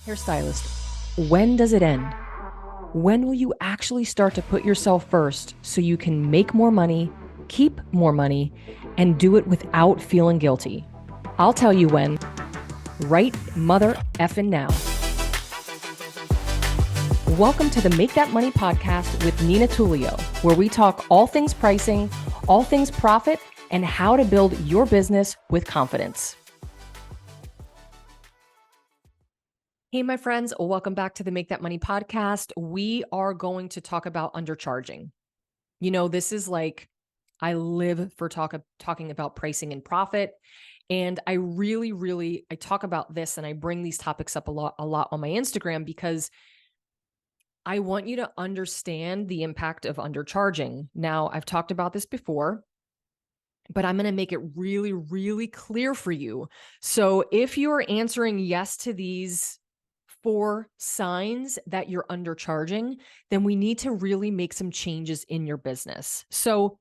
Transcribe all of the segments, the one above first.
Hairstylist, when does it end? When will you actually start to put yourself first so you can make more money, keep more money, and do it without feeling guilty? I'll tell you when, right mother effing now. Welcome to the Make That Money podcast with Nina Tulio, where we talk all things pricing, all things profit, and how to build your business with confidence. Hey, my friends, welcome back to the Make That Money podcast. We are going to talk about undercharging. You know, this is like, I live for talking about pricing and profit. And I talk about this and I bring these topics up a lot on my Instagram because I want you to understand the impact of undercharging. Now, I've talked about this before, but I'm going to make it really clear for you. So if you are answering yes to these 4 signs that you're undercharging, then we need to really make some changes in your business. So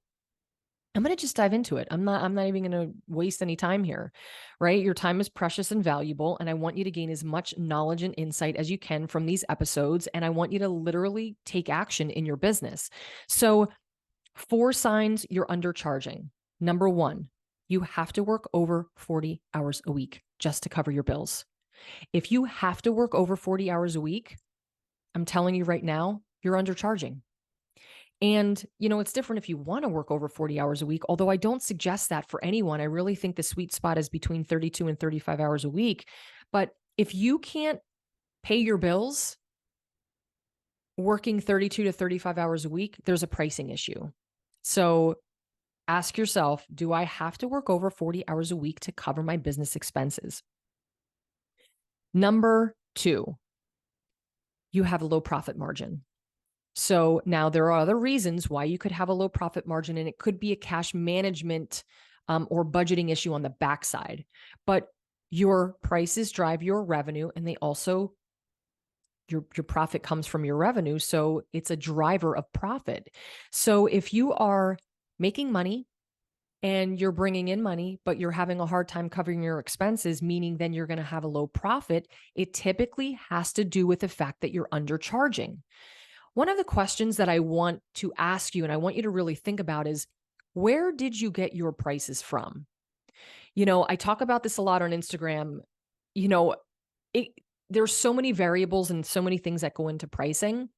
I'm going to just dive into it. I'm not even going to waste any time here, right? Your time is precious and valuable, and I want you to gain as much knowledge and insight as you can from these episodes, and I want you to literally take action in your business. So 4 signs you're undercharging. Number 1, you have to work over 40 hours a week just to cover your bills. If you have to work over 40 hours a week, I'm telling you right now, you're undercharging. And, you know, it's different if you want to work over 40 hours a week, although I don't suggest that for anyone. I really think the sweet spot is between 32 and 35 hours a week. But if you can't pay your bills working 32 to 35 hours a week, there's a pricing issue. So ask yourself, do I have to work over 40 hours a week to cover my business expenses? Number 2, you have a low profit margin. So now there are other reasons why you could have a low profit margin, and it could be a cash management or budgeting issue on the backside. But your prices drive your revenue, and they also, your profit comes from your revenue. So it's a driver of profit. So if you are making money and you're bringing in money, but you're having a hard time covering your expenses, meaning then you're going to have a low profit, it typically has to do with the fact that you're undercharging. One of the questions that I want to ask you, and I want you to really think about, is where did you get your prices from? You know, I talk about this a lot on Instagram. You know, there's so many variables and so many things that go into pricing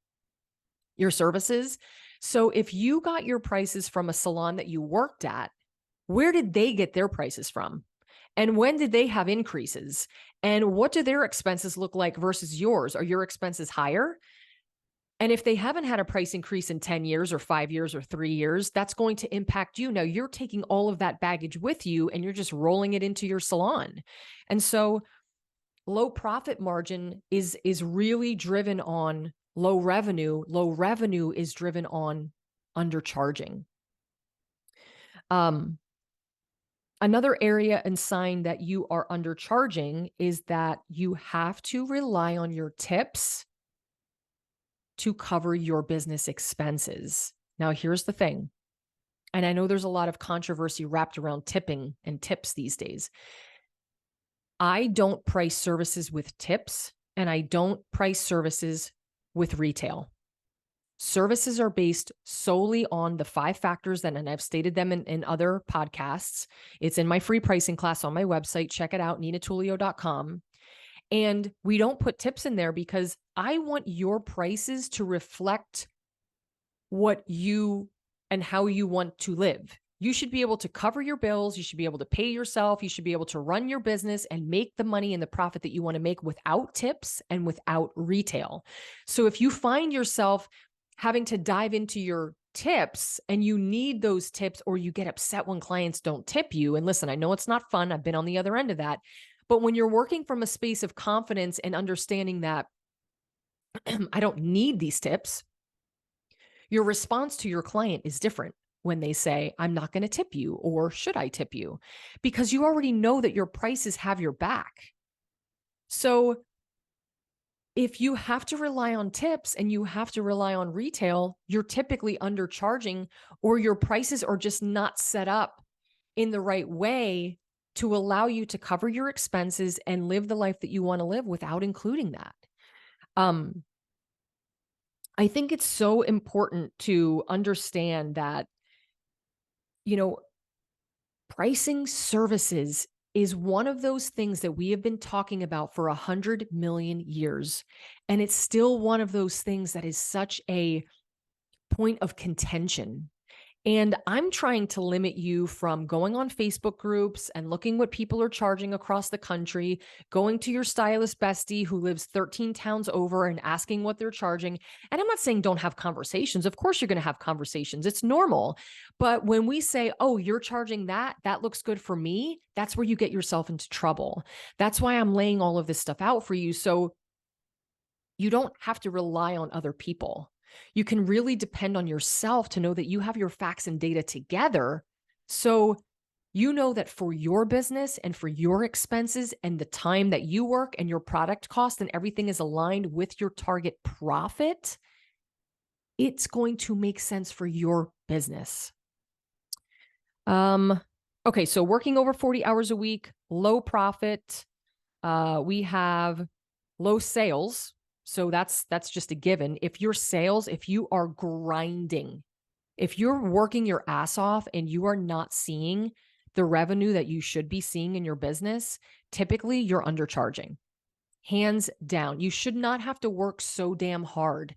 your services. So if you got your prices from a salon that you worked at, where did they get their prices from? And when did they have increases? And what do their expenses look like versus yours? Are your expenses higher? And if they haven't had a price increase in 10 years or 5 years or 3 years, that's going to impact you. Now you're taking all of that baggage with you and you're just rolling it into your salon. And so low profit margin is really driven on low revenue. Low revenue is driven on undercharging. Another area and sign that you are undercharging is that you have to rely on your tips to cover your business expenses. Now, here's the thing, and I know there's a lot of controversy wrapped around tipping and tips these days. I don't price services with tips, and I don't price services with retail. Services are based solely on the 5 factors that, and I've stated them in other podcasts. It's in my free pricing class on my website. Check it out, ninatulio.com. And we don't put tips in there because I want your prices to reflect what you and how you want to live. You should be able to cover your bills. You should be able to pay yourself. You should be able to run your business and make the money and the profit that you want to make without tips and without retail. So if you find yourself having to dive into your tips and you need those tips, or you get upset when clients don't tip you, and listen, I know it's not fun. I've been on the other end of that. But when you're working from a space of confidence and understanding that I don't need these tips, your response to your client is different when they say, I'm not going to tip you, or should I tip you? Because you already know that your prices have your back. So if you have to rely on tips and you have to rely on retail, you're typically undercharging, or your prices are just not set up in the right way to allow you to cover your expenses and live the life that you want to live without including that. I think it's so important to understand that, you know, pricing services is one of those things that we have been talking about for 100 million years. And it's still one of those things that is such a point of contention. And I'm trying to limit you from going on Facebook groups and looking what people are charging across the country, going to your stylist bestie who lives 13 towns over and asking what they're charging. And I'm not saying don't have conversations. Of course, you're going to have conversations. It's normal. But when we say, oh, you're charging that looks good for me, that's where you get yourself into trouble. That's why I'm laying all of this stuff out for you. So you don't have to rely on other people. You can really depend on yourself to know that you have your facts and data together. So you know that for your business and for your expenses and the time that you work and your product cost and everything is aligned with your target profit, it's going to make sense for your business. Okay, so working over 40 hours a week, low profit. We have low sales. So that's just a given. If you are grinding, if you're working your ass off and you are not seeing the revenue that you should be seeing in your business, typically you're undercharging. Hands down. You should not have to work so damn hard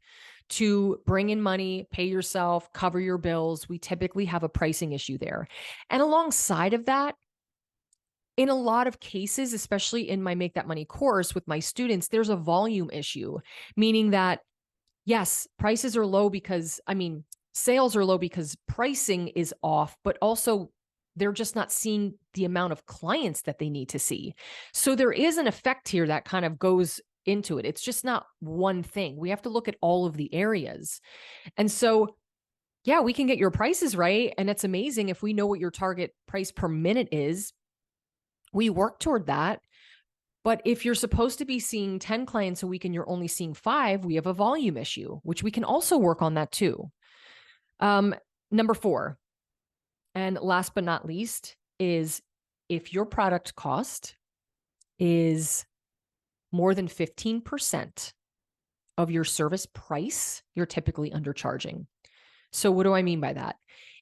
to bring in money, pay yourself, cover your bills. We typically have a pricing issue there. And alongside of that, in a lot of cases, especially in my Make That Money course with my students, there's a volume issue, meaning that yes, prices are low sales are low because pricing is off, but also they're just not seeing the amount of clients that they need to see. So there is an effect here that kind of goes into it. It's just not one thing. We have to look at all of the areas. And so, yeah, we can get your prices right. And it's amazing if we know what your target price per minute is. We work toward that. But if you're supposed to be seeing 10 clients a week and you're only seeing 5, we have a volume issue, which we can also work on that too. Number 4, and last but not least, is if your product cost is more than 15% of your service price, you're typically undercharging. So what do I mean by that?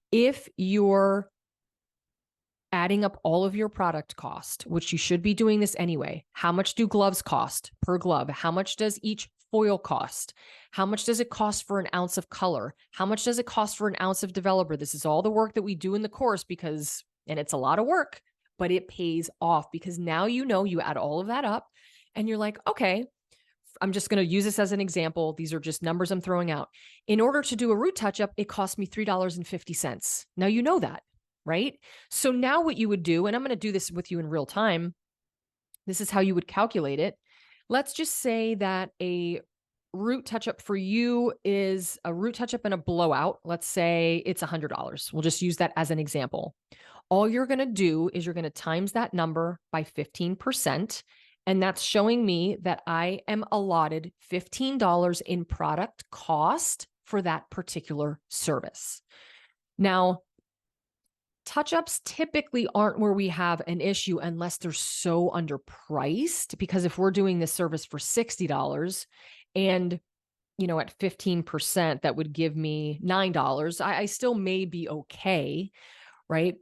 If you're adding up all of your product cost, which you should be doing this anyway. How much do gloves cost per glove? How much does each foil cost? How much does it cost for an ounce of color? How much does it cost for an ounce of developer? This is all the work that we do in the course and it's a lot of work, but it pays off because now you add all of that up and you're like, okay, I'm just going to use this as an example. These are just numbers I'm throwing out. In order to do a root touch-up, it cost me $3.50. Now you know that. Right? So now what you would do, and I'm going to do this with you in real time. This is how you would calculate it. Let's just say that a root touch-up for you is a root touch-up and a blowout. Let's say it's $100. We'll just use that as an example. All you're going to do is you're going to times that number by 15%. And that's showing me that I am allotted $15 in product cost for that particular service. Now, touch-ups typically aren't where we have an issue unless they're so underpriced, because if we're doing this service for $60 and, at 15%, that would give me $9. I still may be okay, right?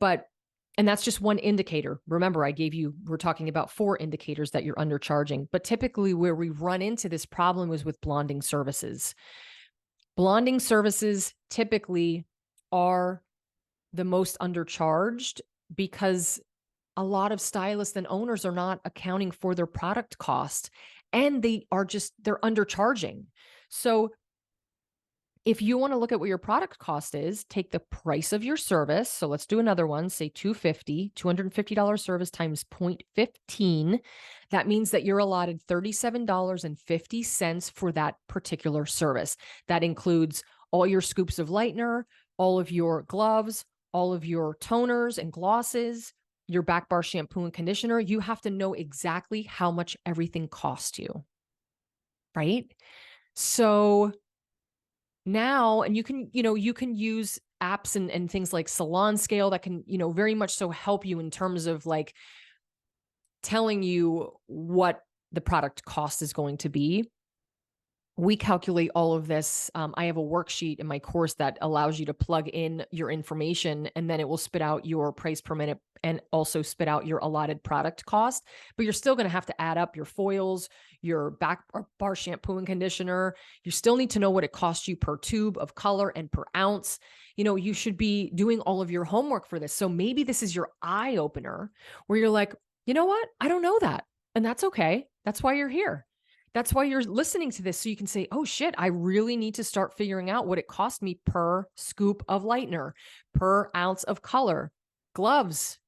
And that's just one indicator. Remember, we're talking about 4 indicators that you're undercharging, but typically where we run into this problem is with blonding services. Blonding services typically are the most undercharged because a lot of stylists and owners are not accounting for their product cost and they're undercharging. So if you want to look at what your product cost is, take the price of your service. So let's do another one, say $250 service times 0.15. That means that you're allotted $37.50 for that particular service. That includes all your scoops of lightener, all of your gloves, all of your toners and glosses, your back bar shampoo and conditioner. You have to know exactly how much everything costs you, right? So now, and you can use apps and things like Salon Scale that can, very much so help you in terms of like telling you what the product cost is going to be. We calculate all of this. I have a worksheet in my course that allows you to plug in your information, and then it will spit out your price per minute and also spit out your allotted product cost. But you're still going to have to add up your foils, your back bar shampoo and conditioner. You still need to know what it costs you per tube of color and per ounce. You should be doing all of your homework for this. So maybe this is your eye opener where you're like, you know what? I don't know that. And that's okay. That's why you're here. That's why you're listening to this. So you can say, oh shit, I really need to start figuring out what it cost me per scoop of lightener, per ounce of color. Gloves.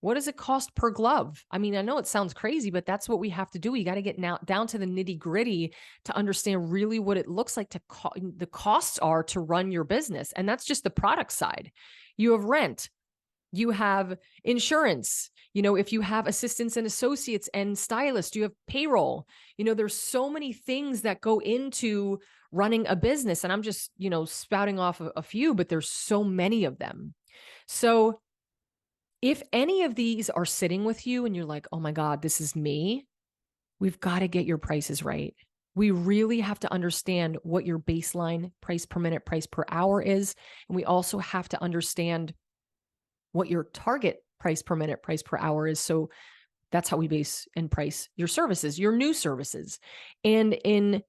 What does it cost per glove? I mean, I know it sounds crazy, but that's what we have to do. You got to get now down to the nitty gritty to understand really what it looks like the costs are to run your business. And that's just the product side. You have rent. You have insurance. If you have assistants and associates and stylists, you have payroll. There's so many things that go into running a business. And I'm just, spouting off a few, but there's so many of them. So if any of these are sitting with you and you're like, oh my God, this is me, we've got to get your prices right. We really have to understand what your baseline price per minute, price per hour is. And we also have to understand what your target price per minute, price per hour is. So that's how we base and price your services, your new services. And in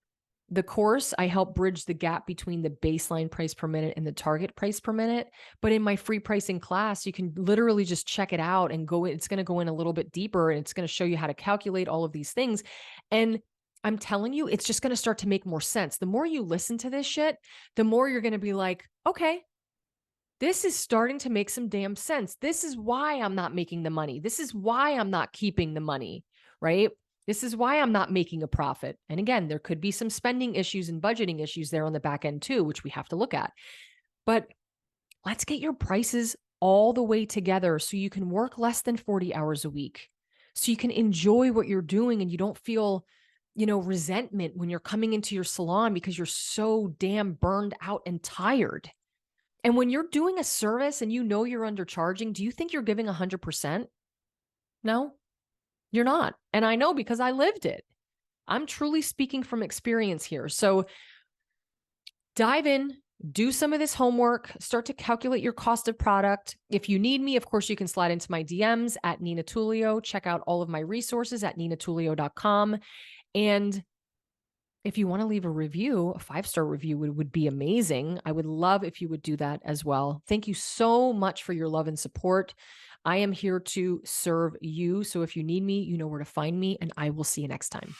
the course, I help bridge the gap between the baseline price per minute and the target price per minute. But in my free pricing class, you can literally just check it out and go in. It's going to go in a little bit deeper and it's going to show you how to calculate all of these things. And I'm telling you, it's just going to start to make more sense. The more you listen to this shit, the more you're going to be like, okay, this is starting to make some damn sense. This is why I'm not making the money. This is why I'm not keeping the money, right? This is why I'm not making a profit. And again, there could be some spending issues and budgeting issues there on the back end too, which we have to look at. But let's get your prices all the way together so you can work less than 40 hours a week, so you can enjoy what you're doing and you don't feel, resentment when you're coming into your salon because you're so damn burned out and tired. And when you're doing a service and you're undercharging, do you think you're giving 100%? No, you're not. And I know because I lived it. I'm truly speaking from experience here. So dive in, do some of this homework, start to calculate your cost of product. If you need me, of course, you can slide into my DMs at Nina Tulio. Check out all of my resources at ninatulio.com. And if you want to leave a review, a 5-star review would be amazing. I would love if you would do that as well. Thank you so much for your love and support. I am here to serve you. So if you need me, you know where to find me, and I will see you next time.